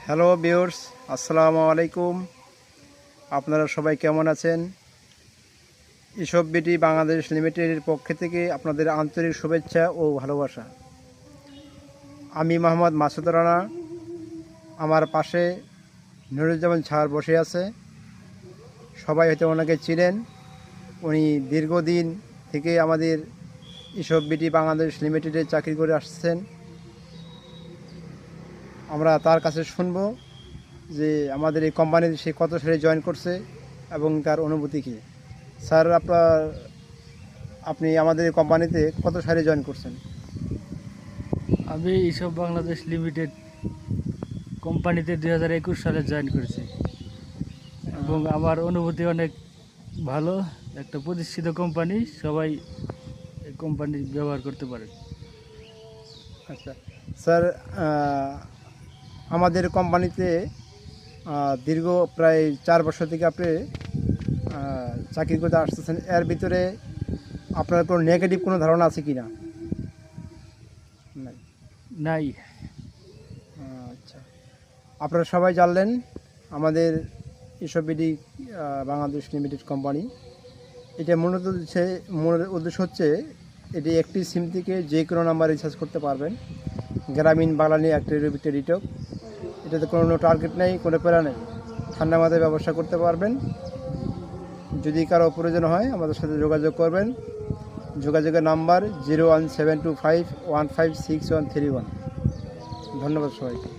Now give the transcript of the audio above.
Hello viewers, আসসালামু আলাইকুম। আপনারা সবাই কেমন আছেন? ইসব বিটি বাংলাদেশ লিমিটেডের পক্ষ থেকে আপনাদের আন্তরিক শুভেচ্ছা ও ভালোবাসা। আমি মোহাম্মদ মাসুদ রানা। আমার পাশে নুরুজ্জামান স্যার বসে আছে। সবাই হয়তো ওনাকে চিনেন। উনি দীর্ঘদিন থেকে আমাদের ইসব বিটি বাংলাদেশ লিমিটেডে চাকরি করে আসছেন। আমরা তার কাছে শুনবো যে আমাদের এই কোম্পানিতে সে কত সালে জয়েন করছে এবং তার অনুভূতি কী। স্যার, আপনি আমাদের এই কোম্পানিতে কত সালে জয়েন করছেন? আমি ইসব বাংলাদেশ লিমিটেড কোম্পানিতে 2021 সালে জয়েন করেছি এবং আমার অনুভূতি অনেক ভালো। একটা প্রতিষ্ঠিত কোম্পানি, সবাই এই কোম্পানি ব্যবহার করতে পারে। আচ্ছা স্যার, আমাদের কোম্পানিতে দীর্ঘ প্রায় 4 বছর থেকে আপনি চাকরি করতে আসতেছেন। এর ভিতরে আপনার কোনো নেগেটিভ কোনো ধারণা আছে কি না? নাই। নাই। আচ্ছা, আপনারা সবাই জানলেন আমাদের ইসবিডি বাংলাদেশ লিমিটেড কোম্পানি। এটা মূল উদ্দেশ্য হচ্ছে এটি একটি সিম থেকে যে কোনো নাম্বার রিচার্জ করতে পারবেন। গ্রামীণ বাংলানি একটা রিটক। এটাতে কোনো টার্গেট নেই, কোনো প্যারা নেই। ঠান্ডা মাথায় ব্যবসা করতে পারবেন। যদি কারো প্রয়োজন হয় আমাদের সাথে যোগাযোগ করবেন। যোগাযোগের নাম্বার 01725156131। ধন্যবাদ সবাইকে।